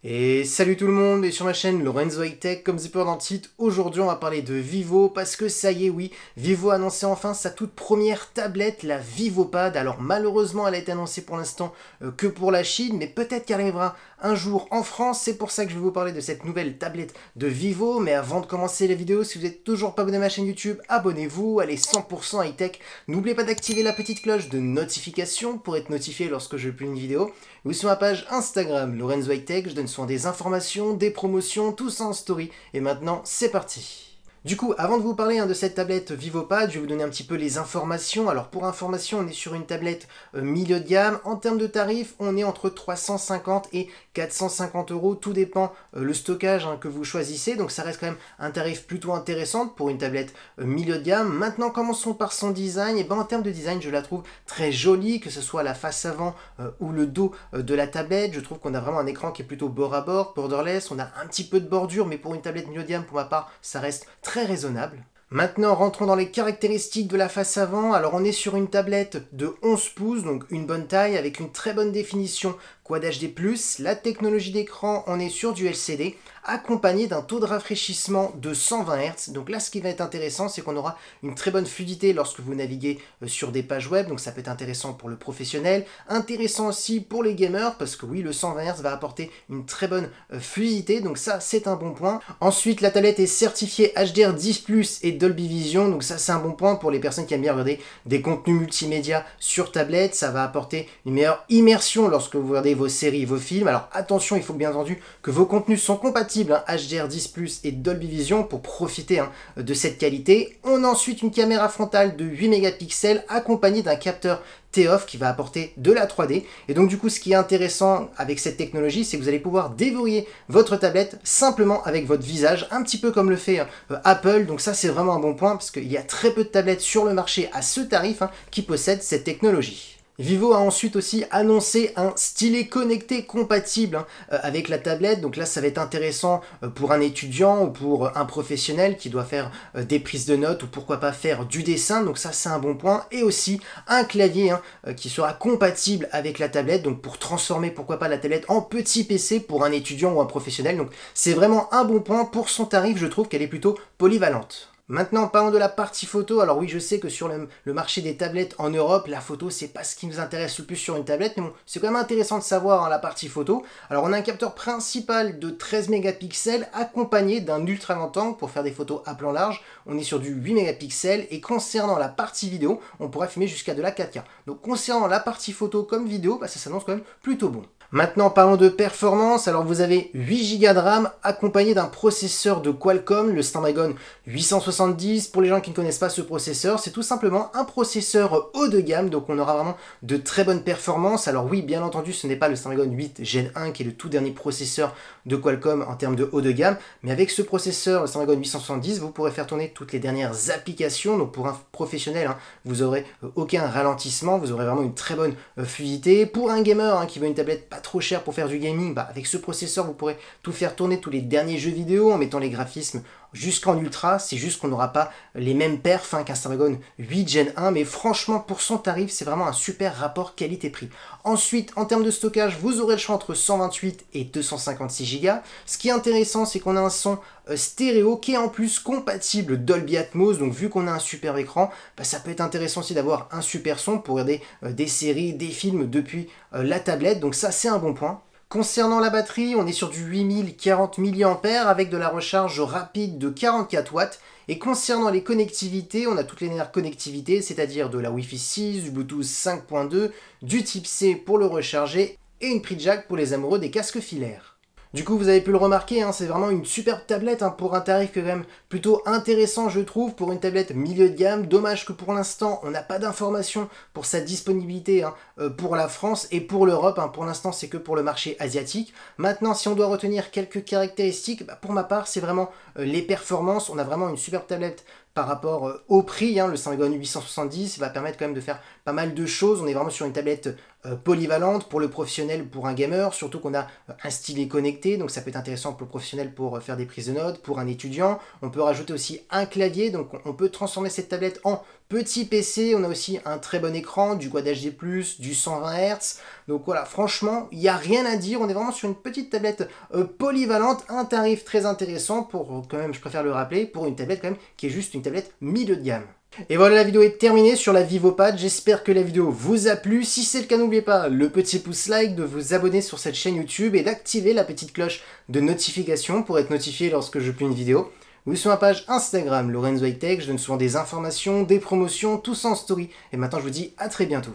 Et salut tout le monde, et sur ma chaîne Lorenzo High Tech, comme Zipper dans le titre, aujourd'hui on va parler de Vivo, parce que ça y est, oui, Vivo a annoncé enfin sa toute première tablette, la VivoPad. Alors malheureusement elle a été annoncée pour l'instant que pour la Chine, mais peut-être qu'elle arrivera un jour en France. C'est pour ça que je vais vous parler de cette nouvelle tablette de Vivo. Mais avant de commencer la vidéo, si vous n'êtes toujours pas abonné à ma chaîne YouTube, abonnez-vous, elle est 100% high tech. N'oubliez pas d'activer la petite cloche de notification pour être notifié lorsque je publie une vidéo. Ou sur ma page Instagram Lorenzo High Tech, je donne souvent des informations, des promotions, tout ça en story. Et maintenant, c'est parti. Du coup, avant de vous parler de cette tablette VivoPad, je vais vous donner un petit peu les informations. Alors pour information, on est sur une tablette milieu de gamme. En termes de tarifs, on est entre 350 et 450 euros. Tout dépend le stockage que vous choisissez. Donc ça reste quand même un tarif plutôt intéressant pour une tablette milieu de gamme. Maintenant, commençons par son design. Et ben en termes de design, je la trouve très jolie, que ce soit la face avant ou le dos de la tablette. Je trouve qu'on a vraiment un écran qui est plutôt bord à bord, borderless. On a un petit peu de bordure, mais pour une tablette milieu de gamme, pour ma part, ça reste très raisonnable. Maintenant, rentrons dans les caractéristiques de la face avant. Alors, on est sur une tablette de 11 pouces, donc une bonne taille, avec une très bonne définition Quad HD+. La technologie d'écran, on est sur du LCD, accompagné d'un taux de rafraîchissement de 120 Hz. Donc là, ce qui va être intéressant, c'est qu'on aura une très bonne fluidité lorsque vous naviguez sur des pages web. Donc ça peut être intéressant pour le professionnel, intéressant aussi pour les gamers, parce que oui, le 120 Hz va apporter une très bonne fluidité. Donc ça, c'est un bon point. Ensuite, la tablette est certifiée HDR10+ et Dolby Vision. Donc ça, c'est un bon point pour les personnes qui aiment bien regarder des contenus multimédia sur tablette. Ça va apporter une meilleure immersion lorsque vous regardez vos séries, vos films. Alors attention, il faut bien entendu que vos contenus sont compatibles HDR10+ et Dolby Vision pour profiter de cette qualité. On a ensuite une caméra frontale de 8 mégapixels accompagnée d'un capteur TOF qui va apporter de la 3D. Et donc du coup, ce qui est intéressant avec cette technologie, c'est que vous allez pouvoir déverrouiller votre tablette simplement avec votre visage, un petit peu comme le fait Apple. Donc ça, c'est vraiment un bon point parce qu'il y a très peu de tablettes sur le marché à ce tarif qui possèdent cette technologie. Vivo a ensuite aussi annoncé un stylet connecté compatible avec la tablette. Donc là, ça va être intéressant pour un étudiant ou pour un professionnel qui doit faire des prises de notes ou pourquoi pas faire du dessin. Donc ça, c'est un bon point. Et aussi un clavier qui sera compatible avec la tablette. Donc pour transformer pourquoi pas la tablette en petit PC pour un étudiant ou un professionnel. Donc c'est vraiment un bon point. Pour son tarif, je trouve qu'elle est plutôt polyvalente. Maintenant, parlons de la partie photo. Alors oui, je sais que sur le marché des tablettes en Europe, la photo, c'est pas ce qui nous intéresse le plus sur une tablette, mais bon, c'est quand même intéressant de savoir la partie photo. Alors on a un capteur principal de 13 mégapixels accompagné d'un ultra grand angle pour faire des photos à plan large. On est sur du 8 mégapixels et concernant la partie vidéo, on pourra filmer jusqu'à de la 4K. Donc concernant la partie photo comme vidéo, ça s'annonce quand même plutôt bon. Maintenant, parlons de performance. Alors, vous avez 8 Go de RAM accompagné d'un processeur de Qualcomm, le Snapdragon 870. Pour les gens qui ne connaissent pas ce processeur, c'est tout simplement un processeur haut de gamme. Donc, on aura vraiment de très bonnes performances. Alors oui, bien entendu, ce n'est pas le Snapdragon 8 Gen 1 qui est le tout dernier processeur de Qualcomm en termes de haut de gamme. Mais avec ce processeur, le Snapdragon 870, vous pourrez faire tourner toutes les dernières applications. Donc, pour un professionnel, vous n'aurez aucun ralentissement. Vous aurez vraiment une très bonne fluidité. Pour un gamer qui veut une tablette pas trop cher pour faire du gaming, avec ce processeur vous pourrez tout faire tourner, tous les derniers jeux vidéo en mettant les graphismes jusqu'en ultra. C'est juste qu'on n'aura pas les mêmes perfs qu'un Snapdragon 8 Gen 1, mais franchement pour son tarif c'est vraiment un super rapport qualité-prix. Ensuite, en termes de stockage, vous aurez le choix entre 128 et 256 Go. Ce qui est intéressant, c'est qu'on a un son stéréo qui est en plus compatible Dolby Atmos. Donc vu qu'on a un super écran, ça peut être intéressant aussi d'avoir un super son pour regarder des séries, des films depuis la tablette. Donc ça, c'est un bon point. Concernant la batterie, on est sur du 8040 mAh avec de la recharge rapide de 44 watts. Et concernant les connectivités, on a toutes les dernières connectivités, c'est-à-dire de la Wi-Fi 6, du Bluetooth 5.2, du type C pour le recharger et une prise jack pour les amoureux des casques filaires. Du coup, vous avez pu le remarquer, c'est vraiment une superbe tablette pour un tarif quand même plutôt intéressant, je trouve, pour une tablette milieu de gamme. Dommage que pour l'instant, on n'a pas d'informations pour sa disponibilité pour la France et pour l'Europe. Pour l'instant, c'est que pour le marché asiatique. Maintenant, si on doit retenir quelques caractéristiques, pour ma part, c'est vraiment les performances. On a vraiment une superbe tablette par rapport au prix. Le Snapdragon 870 va permettre quand même de faire pas mal de choses. On est vraiment sur une tablette polyvalente pour le professionnel, pour un gamer, surtout qu'on a un stylet connecté, donc ça peut être intéressant pour le professionnel pour faire des prises de notes, pour un étudiant. On peut rajouter aussi un clavier, donc on peut transformer cette tablette en petit PC, on a aussi un très bon écran, du Quad HD+, du 120 Hz. Donc voilà, franchement, il n'y a rien à dire. On est vraiment sur une petite tablette polyvalente, un tarif très intéressant pour, quand même, je préfère le rappeler, pour une tablette quand même qui est juste une tablette milieu de gamme. Et voilà, la vidéo est terminée sur la VivoPad. J'espère que la vidéo vous a plu. Si c'est le cas, n'oubliez pas le petit pouce like, de vous abonner sur cette chaîne YouTube et d'activer la petite cloche de notification pour être notifié lorsque je publie une vidéo. Ou sur ma page Instagram, Lorenzo High Tech, je donne souvent des informations, des promotions, tout ça en story. Et maintenant, je vous dis à très bientôt.